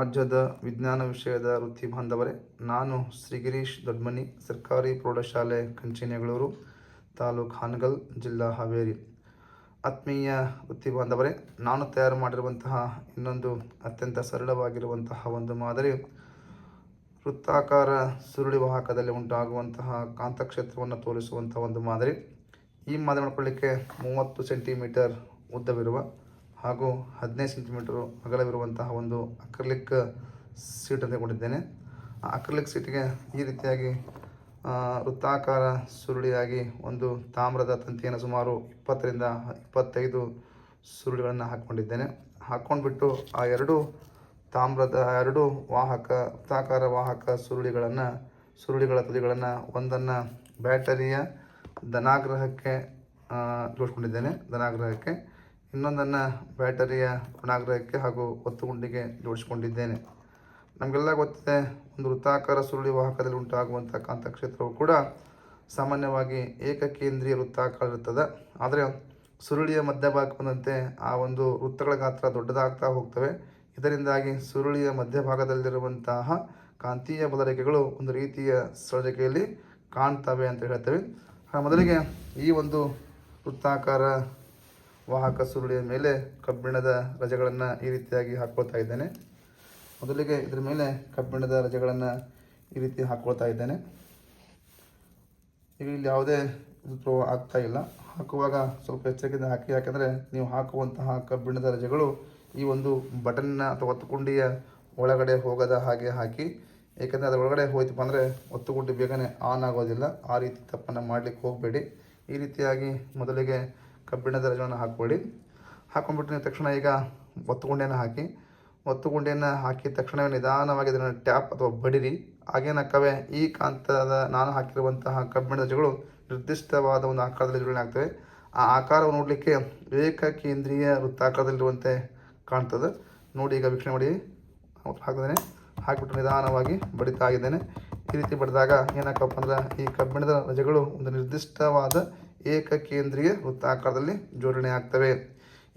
ರಾಜ್ಯದ ವಿಜ್ಞಾನ ವಿಷಯದ ವೃತ್ತಿ ಬಾಂಧವರೇ, ನಾನು ಶ್ರೀಗಿರೀಶ್ ದೊಡ್ಮನಿ, ಸರ್ಕಾರಿ ಪ್ರೌಢಶಾಲೆ ಕಂಚಿನೆಗಳೂರು, ತಾಲೂಕು ಹಾನಗಲ್, ಜಿಲ್ಲಾ ಹಾವೇರಿ. ಆತ್ಮೀಯ ವೃತ್ತಿ ಬಾಂಧವರೇ, ನಾನು ತಯಾರು ಮಾಡಿರುವಂತಹ ಇನ್ನೊಂದು ಅತ್ಯಂತ ಸರಳವಾಗಿರುವಂತಹ ಒಂದು ಮಾದರಿ ವೃತ್ತಾಕಾರ ಸುರುಳಿ ವಾಹಕದಲ್ಲಿ ಉಂಟಾಗುವಂತಹ ಕಾಂತಕ್ಷೇತ್ರವನ್ನು ತೋರಿಸುವಂತಹ ಒಂದು ಮಾದರಿ. ಈ ಮಾದರಿ ಮಾಡಿಕೊಳ್ಳಿಕ್ಕೆ 30 ಸೆಂಟಿಮೀಟರ್ ಉದ್ದವಿರುವ ಹಾಗೂ 15 ಸೆಂಟಿಮೀಟರ್ ಅಗಲವಿರುವಂತಹ ಒಂದು ಅಕ್ರಲಿಕ್ ಸೀಟನ್ನು ತೆಗೆದುಕೊಂಡಿದ್ದೇನೆ. ಆ ಅಕ್ರಲಿಕ್ ಸೀಟಿಗೆ ಈ ರೀತಿಯಾಗಿ ವೃತ್ತಾಕಾರ ಸುರುಳಿಯಾಗಿ ಒಂದು ತಾಮ್ರದ ತಂತಿಯನ್ನು ಸುಮಾರು 20 ರಿಂದ 25 ಸುರುಳಿಗಳನ್ನು ಹಾಕ್ಕೊಂಡಿದ್ದೇನೆ. ಹಾಕ್ಕೊಂಡ್ಬಿಟ್ಟು ಆ ಎರಡು ವೃತ್ತಾಕಾರ ವಾಹಕ ಸುರುಳಿಗಳ ತುದಿಗಳನ್ನು ಒಂದನ್ನು ಬ್ಯಾಟರಿಯ ಧನಾಗ್ರಹಕ್ಕೆ ಜೋಡಿಸ್ಕೊಂಡಿದ್ದೇನೆ, ಇನ್ನೊಂದನ್ನು ಬ್ಯಾಟರಿಯ ಋಣಾಗ್ರಹಕ್ಕೆ ಹಾಗೂ ಒತ್ತುಗುಂಡಿಗೆ ಜೋಡಿಸಿಕೊಂಡಿದ್ದೇನೆ. ನಮಗೆಲ್ಲ ಗೊತ್ತಿದೆ, ಒಂದು ವೃತ್ತಾಕಾರ ಸುರುಳಿ ವಾಹಕದಲ್ಲಿ ಉಂಟಾಗುವಂಥ ಕಾಂತಕ್ಷೇತ್ರವು ಕೂಡ ಸಾಮಾನ್ಯವಾಗಿ ಏಕಕೇಂದ್ರೀಯ ವೃತ್ತಾಕಾರ ಇರುತ್ತದೆ. ಆದರೆ ಸುರುಳಿಯ ಮಧ್ಯಭಾಗ ಬಂದಂತೆ ಆ ಒಂದು ವೃತ್ತಗಳ ಗಾತ್ರ ದೊಡ್ಡದಾಗ್ತಾ ಹೋಗ್ತವೆ. ಇದರಿಂದಾಗಿ ಸುರುಳಿಯ ಮಧ್ಯಭಾಗದಲ್ಲಿರುವಂತಹ ಕಾಂತೀಯ ಬಲರೇಖೆಗಳು ಒಂದು ರೀತಿಯ ಸರಳತೆಯಲ್ಲಿ ಕಾಣ್ತವೆ ಅಂತ ಹೇಳ್ತೇವೆ. ಮೊದಲಿಗೆ ಈ ಒಂದು ವೃತ್ತಾಕಾರ ವಾಹಕ ಸುರುಳಿಯ ಮೇಲೆ ಕಬ್ಬಿಣದ ರಜೆಗಳನ್ನು ಈ ರೀತಿಯಾಗಿ ಹಾಕ್ಕೊಳ್ತಾ ಇದ್ದೇನೆ. ಮೊದಲಿಗೆ ಇದರ ಮೇಲೆ ಕಬ್ಬಿಣದ ರಜೆಗಳನ್ನು ಈ ರೀತಿ ಹಾಕ್ಕೊಳ್ತಾ ಇದ್ದೇನೆ. ಈಗ ಇಲ್ಲಿ ಯಾವುದೇ ಆಗ್ತಾ ಇಲ್ಲ. ಹಾಕುವಾಗ ಸ್ವಲ್ಪ ಎಚ್ಚರಿಕೆಯಿಂದ ಹಾಕಿ, ಯಾಕೆಂದರೆ ನೀವು ಹಾಕುವಂತಹ ಕಬ್ಬಿಣದ ರಜೆಗಳು ಈ ಒಂದು ಬಟನ್ನ ಅಥವಾ ಒತ್ತುಗುಂಡಿಯ ಒಳಗಡೆ ಹೋಗದ ಹಾಗೆ ಹಾಕಿ, ಏಕೆಂದರೆ ಅದರ ಒಳಗಡೆ ಹೋಯ್ತಪ್ಪ ಅಂದರೆ ಒತ್ತುಗುಂಡಿ ಬೇಗನೆ ಆನ್ ಆಗೋದಿಲ್ಲ. ಆ ರೀತಿ ತಪ್ಪನ್ನು ಮಾಡಲಿಕ್ಕೆ ಹೋಗಬೇಡಿ. ಈ ರೀತಿಯಾಗಿ ಮೊದಲಿಗೆ ಕಬ್ಬಿಣದ ರಜೆಯನ್ನು ಹಾಕ್ಕೊಳ್ಳಿ. ಹಾಕೊಂಡ್ಬಿಟ್ಟು ನೀವು ತಕ್ಷಣ ಈಗ ಒತ್ತುಗುಂಡಿಯನ್ನು ಹಾಕಿದ ತಕ್ಷಣವೇ ನಿಧಾನವಾಗಿ ಅದನ್ನು ಟ್ಯಾಪ್ ಅಥವಾ ಬಡಿರಿ. ಆಗೇನಾಗ್ತವೆ, ಈ ಕಾಂತದ ನಾನು ಹಾಕಿರುವಂತಹ ಕಬ್ಬಿಣದ ರಜೆಗಳು ನಿರ್ದಿಷ್ಟವಾದ ಒಂದು ಆಕಾರದಲ್ಲಿ ಜೋಡಣೆ ಆಗ್ತವೆ. ಆ ಆಕಾರವನ್ನು ನೋಡಲಿಕ್ಕೆ ಏಕಕೇಂದ್ರೀಯ ವೃತ್ತಾಕಾರದಲ್ಲಿರುವಂತೆ ಕಾಣ್ತದೆ. ನೋಡಿ, ಈಗ ವೀಕ್ಷಣೆ ಮಾಡಿ ಹಾಕಿದ್ದೇನೆ. ಹಾಕಿಬಿಟ್ಟು ನಿಧಾನವಾಗಿ ಬಡಿತಾ ಇದ್ದೇನೆ. ಈ ರೀತಿ ಬಡಿದಾಗ ಏನಾಗಪ್ಪ ಅಂದ್ರೆ ಈ ಕಬ್ಬಿಣದ ರಜೆಗಳು ಒಂದು ನಿರ್ದಿಷ್ಟವಾದ ಏಕಕೇಂದ್ರೀಯ ವೃತ್ತಾಕಾರದಲ್ಲಿ ಜೋಡಣೆ ಆಗ್ತವೆ.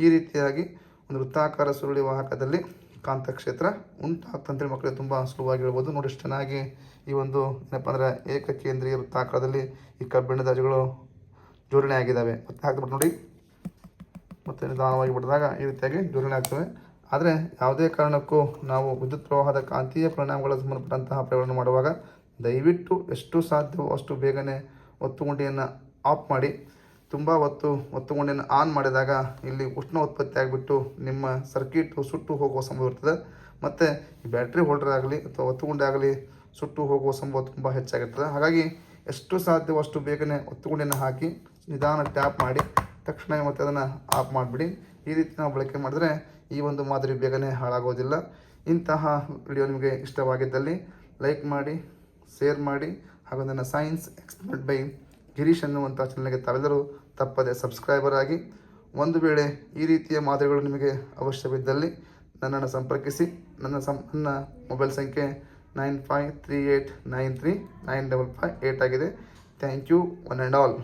ಈ ರೀತಿಯಾಗಿ ಒಂದು ವೃತ್ತಾಕಾರ ಸುರುಳಿ ವಾಹಕದಲ್ಲಿ ಕಾಂತಕ್ಷೇತ್ರ ಉಂಟಾಗ್ತಂತೇಳಿ ಮಕ್ಕಳಿಗೆ ತುಂಬ ಸುಲಭವಾಗಿ ಹೇಳ್ಬೋದು. ನೋಡಿ, ಎಷ್ಟು ಚೆನ್ನಾಗಿ ಈ ಒಂದು ಏನಪ್ಪ ಅಂದರೆ ಏಕಕೇಂದ್ರೀಯ ವೃತ್ತಾಕಾರದಲ್ಲಿ ಈ ಕಬ್ಬಿಣದ ರಜೆಗಳು ಜೋಡಣೆ ಆಗಿದ್ದಾವೆ. ಮತ್ತೆ ಹಾಕ್ಬಿಟ್ಟು ನೋಡಿ, ಮತ್ತು ನಿಧಾನವಾಗಿ ಬಿಡಿದಾಗ ಈ ರೀತಿಯಾಗಿ ಜೋಡಣೆ ಆಗ್ತವೆ. ಆದರೆ ಯಾವುದೇ ಕಾರಣಕ್ಕೂ ನಾವು ವಿದ್ಯುತ್ ಪ್ರವಾಹದ ಕಾಂತೀಯ ಪರಿಣಾಮಗಳ ಸಂಬಂಧಪಟ್ಟಂತಹ ಪ್ರಯೋಗವನ್ನು ಮಾಡುವಾಗ ದಯವಿಟ್ಟು ಎಷ್ಟು ಸಾಧ್ಯವೋ ಅಷ್ಟು ಬೇಗನೆ ಒತ್ತುಗುಂಡಿಯನ್ನು ಆಫ್ ಮಾಡಿ. ತುಂಬ ಒತ್ತುಗುಂಡಿಯನ್ನು ಆನ್ ಮಾಡಿದಾಗ ಇಲ್ಲಿ ಉಷ್ಣ ಉತ್ಪತ್ತಿ ಆಗಿಬಿಟ್ಟು ನಿಮ್ಮ ಸರ್ಕ್ಯೂಟು ಸುಟ್ಟು ಹೋಗುವ ಸಂಭವ ಇರ್ತದೆ. ಮತ್ತು ಈ ಬ್ಯಾಟ್ರಿ ಹೋಲ್ಡರ್ ಆಗಲಿ ಅಥವಾ ಒತ್ತುಗುಂಡಿ ಆಗಲಿ ಸುಟ್ಟು ಹೋಗುವ ಸಂಭವ ತುಂಬ ಹೆಚ್ಚಾಗಿರ್ತದೆ. ಹಾಗಾಗಿ ಎಷ್ಟು ಸಾಧ್ಯವೋ ಅಷ್ಟು ಬೇಗನೆ ಒತ್ತುಗುಂಡಿಯನ್ನು ಹಾಕಿ ನಿಧಾನ ಟ್ಯಾಪ್ ಮಾಡಿ ತಕ್ಷಣ ಮತ್ತು ಅದನ್ನು ಆಫ್ ಮಾಡಿಬಿಡಿ. ಈ ರೀತಿ ನಾವು ಬಳಕೆ ಮಾಡಿದ್ರೆ ಈ ಒಂದು ಮಾದರಿ ಬೇಗನೆ ಹಾಳಾಗೋದಿಲ್ಲ. ಇಂತಹ ವಿಡಿಯೋ ನಿಮಗೆ ಇಷ್ಟವಾಗಿದ್ದಲ್ಲಿ ಲೈಕ್ ಮಾಡಿ, ಶೇರ್ ಮಾಡಿ, ಹಾಗೂ ನನ್ನ ಸೈನ್ಸ್ ಎಕ್ಸ್ಪರ್ಟ್ ಬೈ ಗಿರೀಶ್ ಅನ್ನುವಂಥ ಚಾನಲ್ಗೆ ತಾವೆಲ್ಲರೂ ತಪ್ಪದೆ ಸಬ್ಸ್ಕ್ರೈಬರ್ ಆಗಿ. ಒಂದು ವೇಳೆ ಈ ರೀತಿಯ ಮಾದರಿಗಳು ನಿಮಗೆ ಅವಶ್ಯವಿದ್ದಲ್ಲಿ ನನ್ನನ್ನು ಸಂಪರ್ಕಿಸಿ. ನನ್ನ ಮೊಬೈಲ್ ಸಂಖ್ಯೆ 9538939558 ಆಗಿದೆ. Thank you one and all.